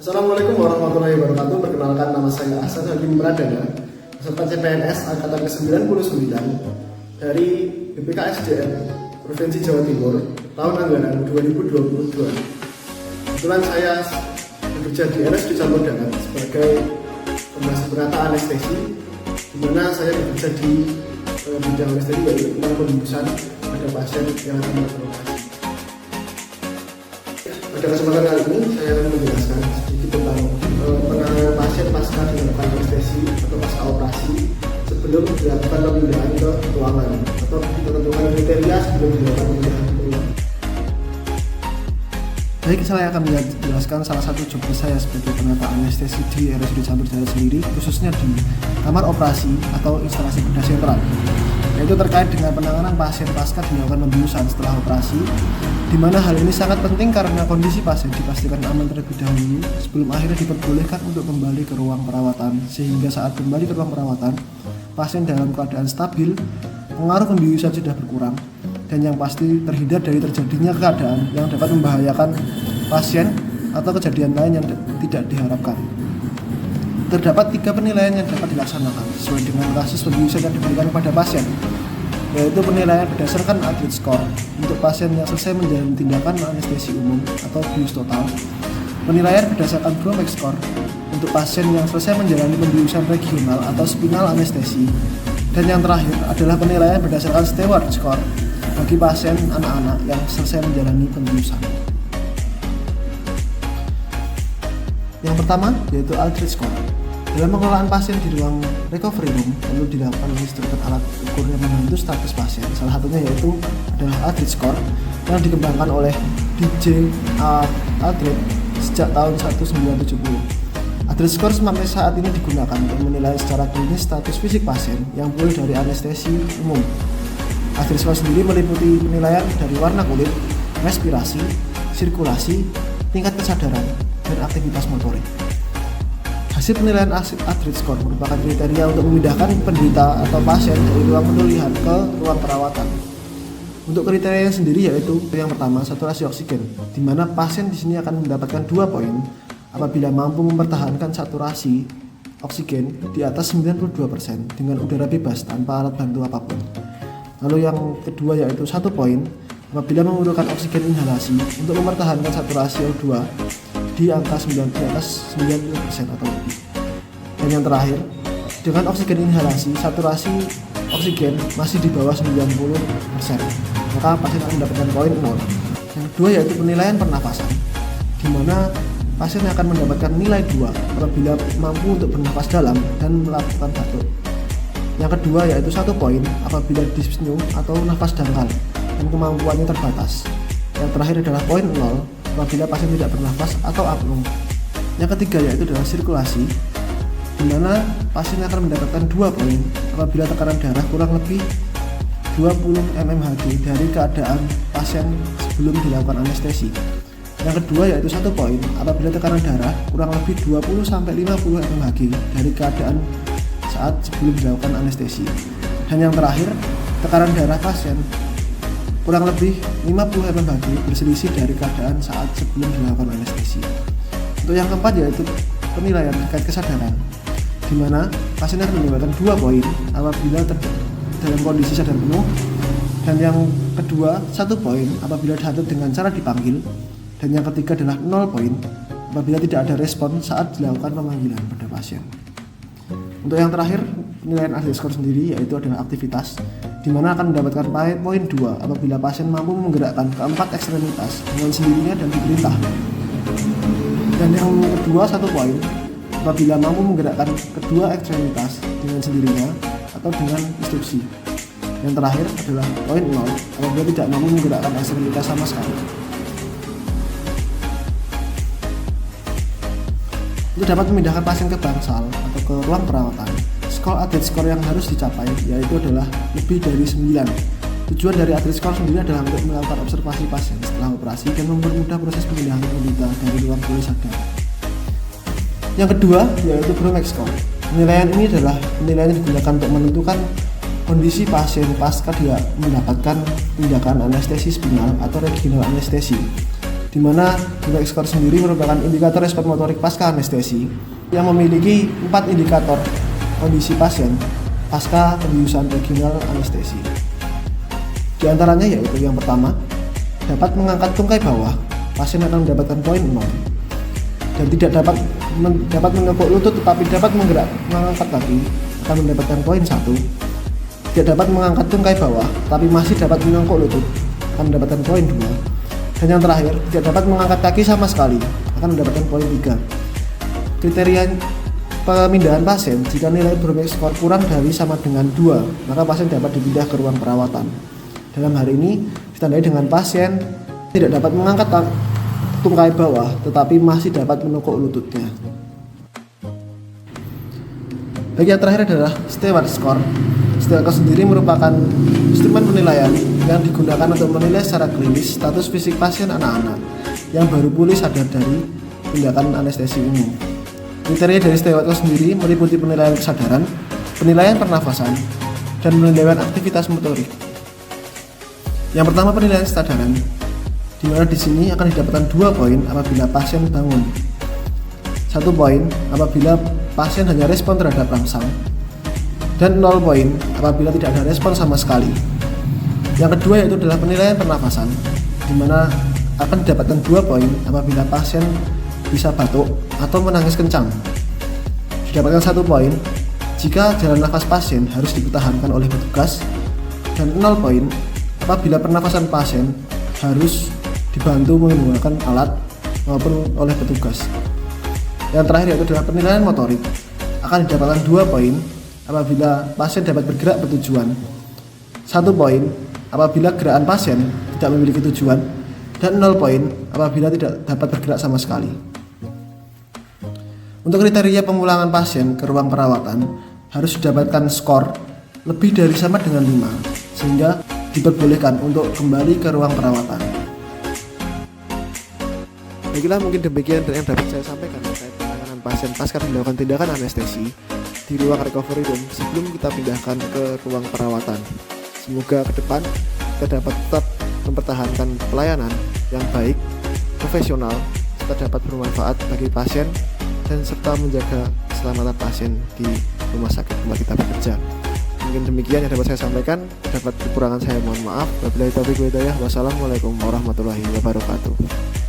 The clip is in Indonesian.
Assalamualaikum warahmatullahi wabarakatuh. Perkenalkan, nama saya Hasan Hakim Pradana, peserta CPNS angkatan ke-99 dari BPKSDM Provinsi Jawa Timur tahun anggaran 2022. Kebetulan saya bekerja di RSUD Campur Darat sebagai pembahasan penata anestesi, di mana saya bekerja di bidang anestesi, yaitu tentang pembiusan pada pasien yang akan melakukan operasi. Pada kesempatan kali ini saya akan menjelaskan sedikit tentang penanganan pasien pasca dilakukan anestesi atau pasca operasi sebelum dilakukan pemindahan ke ruangan, atau ditentukan kriteria sebelum dilakukan pemindahan ke ruangan. Baik, saya akan menjelaskan salah satu job saya sebagai penata anestesi di RSUD Campur Darat sendiri, khususnya di kamar operasi atau instalasi bedah sentral, yaitu terkait dengan penanganan pasien pasca dilakukan pembiusan setelah operasi, di mana hal ini sangat penting karena kondisi pasien dipastikan aman terlebih dahulu sebelum akhirnya diperbolehkan untuk kembali ke ruang perawatan, sehingga saat kembali ke ruang perawatan pasien dalam keadaan stabil, pengaruh pembiusan sudah berkurang, dan yang pasti terhindar dari terjadinya keadaan yang dapat membahayakan pasien atau kejadian lain yang tidak diharapkan. Terdapat 3 penilaian yang dapat dilaksanakan sesuai dengan kasus pembiusan yang diberikan kepada pasien, yaitu penilaian berdasarkan Adrit Score untuk pasien yang selesai menjalani tindakan anestesi umum atau bius total, penilaian berdasarkan Bromek Score untuk pasien yang selesai menjalani pembiusan regional atau spinal anestesi, dan yang terakhir adalah penilaian berdasarkan Stewart Score bagi pasien anak-anak yang selesai menjalani pembiusan. Yang pertama yaitu Adrit Score. Dalam pengelolaan pasien di ruang recovery room perlu dilakukan instrumen alat ukur yang membantu status pasien. Salah satunya yaitu adalah Adrit Score yang dikembangkan oleh DJ Adrit sejak tahun 1970. Adrit Score sampai saat ini digunakan untuk menilai secara klinis status fisik pasien yang pulih dari anestesi umum. Adrit Score sendiri meliputi penilaian dari warna kulit, respirasi, sirkulasi, tingkat kesadaran, dan aktivitas motorik. Hasil penilaian Adrit Score merupakan kriteria untuk memindahkan penderita atau pasien dari ruang pemulihan ke ruang perawatan. Untuk kriteria sendiri yaitu yang pertama, saturasi oksigen, di mana pasien di sini akan mendapatkan 2 poin apabila mampu mempertahankan saturasi oksigen di atas 92% dengan udara bebas tanpa alat bantu apapun. Lalu yang kedua yaitu 1 poin apabila memerlukan oksigen inhalasi untuk mempertahankan saturasi O2 di angka 90% atau lebih. Dan yang terakhir, dengan oksigen inhalasi, saturasi oksigen masih di bawah 90%, maka pasien akan mendapatkan poin 0. Yang kedua yaitu penilaian pernafasan, di mana pasien akan mendapatkan nilai 2 apabila mampu untuk bernafas dalam dan melakukan batuk. Yang kedua yaitu 1 poin apabila dyspnea atau nafas dangkal dan kemampuannya terbatas. Yang terakhir adalah poin 0 apabila pasien tidak bernafas atau apnoe. Yang ketiga yaitu adalah sirkulasi, di mana pasien akan mendapatkan 2 poin apabila tekanan darah kurang lebih 20 mmHg dari keadaan pasien sebelum dilakukan anestesi. Yang kedua yaitu 1 poin apabila tekanan darah kurang lebih 20-50 mmHg dari keadaan saat sebelum dilakukan anestesi. Dan yang terakhir, tekanan darah pasien kurang lebih 50 mmHg berselisih dari keadaan saat sebelum dilakukan anestesi. Untuk yang keempat yaitu penilaian terkait kesadaran, di mana pasien akan mendapatkan 2 poin apabila dalam kondisi sadar penuh, dan yang kedua 1 poin apabila diatur dengan cara dipanggil, dan yang ketiga adalah 0 poin apabila tidak ada respon saat dilakukan pemanggilan pada pasien. Untuk yang terakhir, penilaian Adrit Score sendiri yaitu adalah aktivitas, di mana akan mendapatkan poin 2 apabila pasien mampu menggerakkan keempat ekstremitas dengan sendirinya dan diperintah. Dan yang kedua 1 poin apabila mampu menggerakkan kedua ekstremitas dengan sendirinya atau dengan instruksi. Yang terakhir adalah poin 0 apabila tidak mampu menggerakkan ekstremitas sama sekali. Untuk dapat memindahkan pasien ke bangsal atau ke ruang perawatan, skor Adrit Score yang harus dicapai yaitu adalah lebih dari 9. Tujuan dari Adrit Score sendiri adalah untuk melakukan observasi pasien setelah operasi dan mempermudah proses pemindahan penderita dari ruang pulih sadar. Yang kedua yaitu Bromek Score. Penilaian ini adalah penilaian yang digunakan untuk menentukan kondisi pasien pasca dia mendapatkan tindakan anestesi spinal atau regional anestesi, di mana Brubeck Score sendiri merupakan indikator respon motorik pasca anestesi yang memiliki 4 indikator kondisi pasien pasca pembiusan vaginal anestesi. Di antaranya yaitu yang pertama, dapat mengangkat tungkai bawah, pasien akan mendapatkan poin 0, dan tidak dapat menekuk lutut tetapi dapat mengangkat kaki akan mendapatkan poin 1, tidak dapat mengangkat tungkai bawah tapi masih dapat menekuk lutut akan mendapatkan poin 2, dan yang terakhir, tidak dapat mengangkat kaki sama sekali akan mendapatkan poin 3. Kriteria pemindahan pasien, jika nilai Brubeck Score kurang dari sama dengan 2, maka pasien dapat dipindah ke ruang perawatan. Dalam hal ini ditandai dengan pasien tidak dapat mengangkat tungkai bawah tetapi masih dapat menekuk lututnya. Baik, yang terakhir adalah Stewart Score. Stewart Score sendiri merupakan instrumen penilaian yang digunakan untuk menilai secara klinis status fisik pasien anak-anak yang baru pulih sadar dari tindakan anestesi umum. Kriteria dari Stewart Score sendiri meliputi penilaian kesadaran, penilaian pernafasan, dan penilaian aktivitas motorik. Yang pertama, penilaian kesadaran, di mana di sini akan didapatkan 2 poin apabila pasien bangun, 1 poin apabila pasien hanya respon terhadap rangsang, dan 0 poin apabila tidak ada respon sama sekali. Yang kedua yaitu adalah penilaian pernafasan, di mana akan didapatkan 2 poin apabila pasien bisa batuk atau menangis kencang. Didapatkan 1 poin jika jalan nafas pasien harus dipertahankan oleh petugas, dan 0 poin apabila pernafasan pasien harus dibantu menggunakan alat maupun oleh petugas. Yang terakhir yaitu adalah penilaian motorik, akan didapatkan 2 poin apabila pasien dapat bergerak bertujuan, 1 poin apabila gerakan pasien tidak memiliki tujuan, dan 0 poin apabila tidak dapat bergerak sama sekali. Untuk kriteria pemulangan pasien ke ruang perawatan harus didapatkan skor lebih dari sama dengan 5 sehingga diperbolehkan untuk kembali ke ruang perawatan. Baiklah, mungkin demikian yang dapat saya sampaikan terkait penanganan pasien pasca dilakukan tindakan anestesi di ruang recovery room sebelum kita pindahkan ke ruang perawatan. Semoga ke depan kita dapat tetap mempertahankan pelayanan yang baik, profesional, serta dapat bermanfaat bagi pasien dan serta menjaga keselamatan pasien di rumah sakit tempat kita bekerja. Mungkin demikian yang dapat saya sampaikan. Dapat kekurangan saya mohon maaf. Wabillahi taufiq wal hidayah. Wassalamualaikum warahmatullahi wabarakatuh.